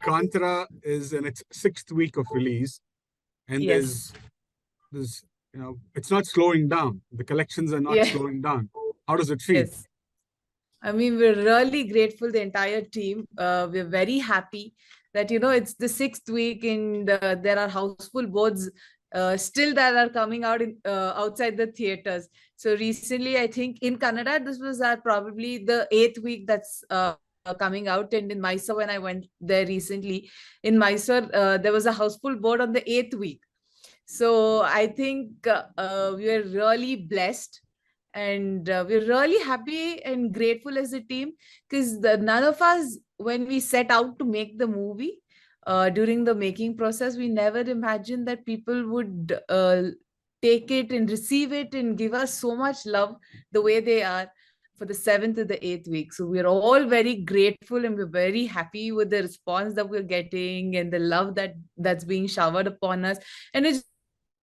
Kantara is in its sixth week of release, and Yes. there's it's not slowing down. The collections are not Yeah. slowing down. How does it feel? Yes. I mean, we're really grateful, the entire team. We're very happy that, it's the sixth week and there are houseful boards still that are coming out outside the theaters. So recently, I think in Canada, this was probably the eighth week that's coming out. And in Mysore, when I went there recently, in Mysore, there was a houseful board on the eighth week. So I think we are really blessed, and we're really happy and grateful as a team, because none of us, when we set out to make the movie, during the making process, we never imagined that people would take it and receive it and give us so much love the way they are for the seventh to the eighth week. So we're all very grateful and we're very happy with the response that we're getting and the love that's being showered upon us. And it's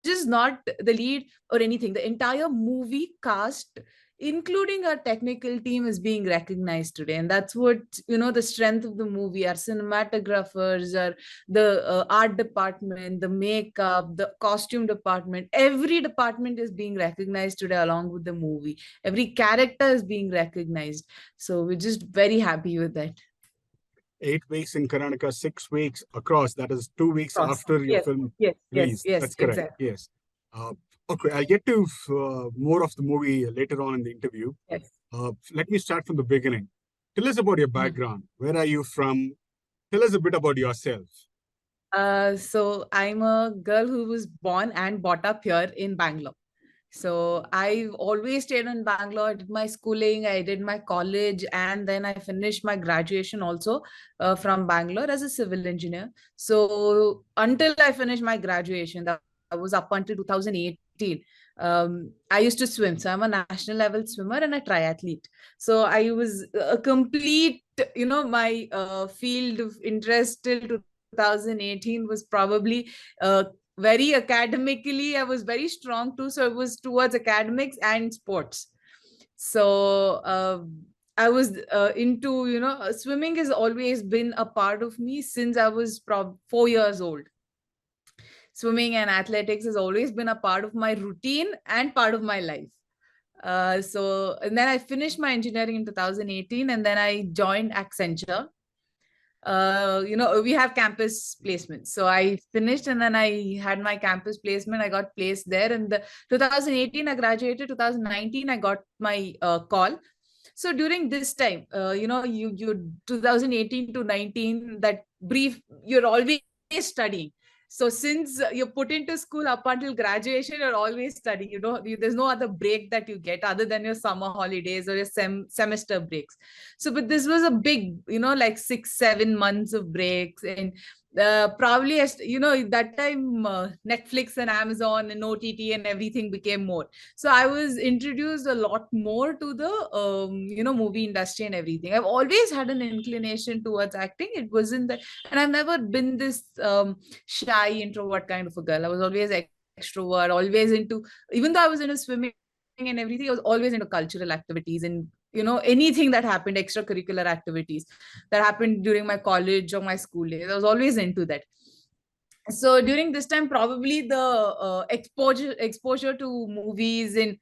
just not the lead or anything. The entire movie cast, including our technical team, is being recognized today. And that's what, the strength of the movie. Our cinematographers, our the art department, the makeup, the costume department, every department is being recognized today along with the movie. Every character is being recognized. So we're just very happy with that. 8 weeks in Karnataka, 6 weeks across. That is 2 weeks Cross. after your Yes, film yes, yes, release. yes, That's correct. exactly. Yes. Uh, okay, I'll get to more of the movie later on in the interview. Yes. Let me start from the beginning. Tell us about your Mhm. background. Where are you from? Tell us a bit about yourself. So I'm a girl who was born and brought up here in Bangalore. So I've always stayed in Bangalore. I did my schooling, I did my college, and then I finished my graduation also from Bangalore as a civil engineer. So until I finished my graduation, that was up until 2018. I used to swim. So I'm a national level swimmer and a triathlete. So I was a complete, my field of interest till 2018 was probably very academically. I was very strong too, so it was towards academics and sports. So I was into, swimming has always been a part of me since I was 4 years old. Swimming and athletics has always been a part of my routine and part of my life. So and then I finished my engineering in 2018, and then I joined Accenture. We have campus placements. So I finished and then I had my campus placement. I got placed there. And the 2018, I graduated. 2019, I got my call. So during this time, you 2018 to 19, that brief, you're always studying. So since you're put into school up until graduation, you're always studying. There's no other break that you get other than your summer holidays or your semester breaks. So, but this was a big, like 6-7 months of breaks. And probably, as that time Netflix and Amazon and OTT and everything became more. So I was introduced a lot more to the movie industry and everything. I've always had an inclination towards acting. It wasn't that, and I've never been this shy introvert kind of a girl. I was always extrovert, always into, even though I was into swimming and everything, I was always into cultural activities and anything that happened, extracurricular activities that happened during my college or my school days. I was always into that. So during this time, probably the exposure to movies and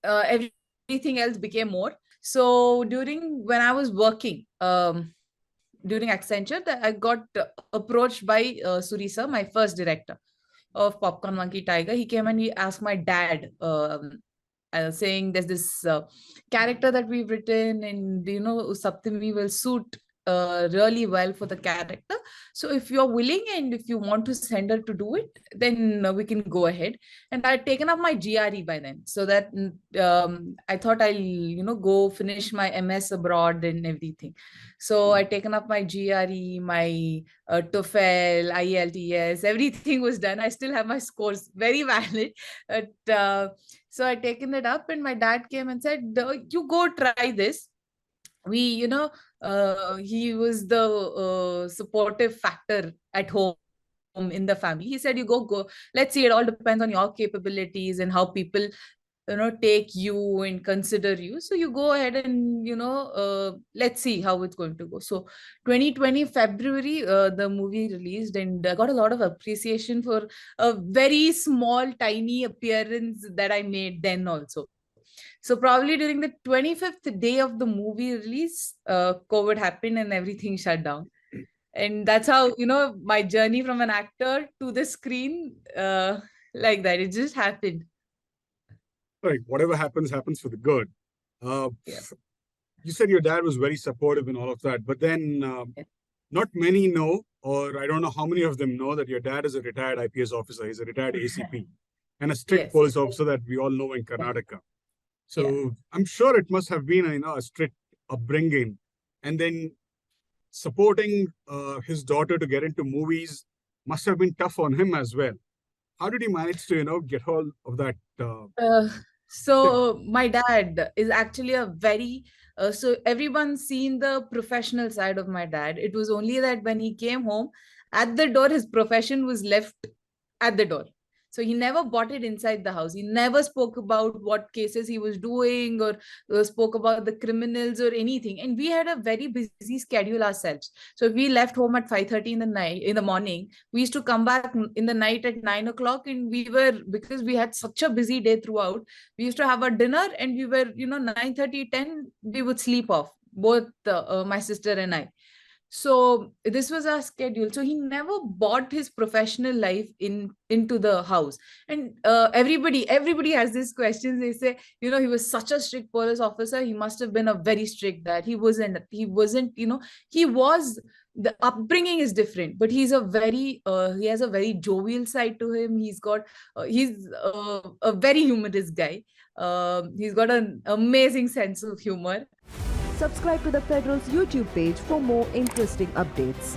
everything else became more. So during when I was working during Accenture, that I got approached by Surisa, my first director of Popcorn Monkey Tiger. He came and he asked my dad, saying there's this character that we've written, and Sapthami will suit really well for the character. So if you're willing and if you want to send her to do it, then we can go ahead. And I had taken up my GRE by then, so that I thought I'll go finish my MS abroad and everything. So I taken up my GRE, my TOEFL, IELTS, everything was done. I still have my scores very valid. But so I taken it up, and my dad came and said, "You go try this." He was the supportive factor at home in the family. He said, "You go. Let's see. It all depends on your capabilities and how people take you and consider you. So you go ahead and let's see how it's going to go. So 2020 February, the movie released, and I got a lot of appreciation for a very small tiny appearance that I made then also. So probably during the 25th day of the movie release, COVID happened and everything shut down. And that's how, my journey from an actor to the screen, like that, it just happened. Like whatever happens, happens for the good. Uh, Yeah. you said your dad was very supportive in all of that, but then Yeah. not many know, or I don't know how many of them know that your dad is a retired IPS officer. He's a retired ACP and a strict Yes. police officer that we all know in Yeah. Karnataka. Yeah. So I'm sure it must have been a strict upbringing, and then supporting his daughter to get into movies must have been tough on him as well. How did he manage to get hold of that Uh, thing? so my dad is actually a very so everyone's seen the professional side of my dad. It was only that when he came home, at the door, his profession was left at the door. So he never bought it inside the house. He never spoke about what cases he was doing, or spoke about the criminals or anything. And we had a very busy schedule ourselves. So if we left home at 5:30 in the night, in the morning, we used to come back in the night at 9 o'clock, and we were, because we had such a busy day throughout, we used to have our dinner, and we were 9:30, 10, we would sleep off, both my sister and I. So this was our schedule. So he never bought his professional life into the house. And everybody has these questions. They say, he was such a strict police officer, he must have been a very strict dad. He wasn't, he was, the upbringing is different, but he has a very jovial side to him. He's a very humorous guy. He's got an amazing sense of humor. Subscribe to the Federal's YouTube page for more interesting updates.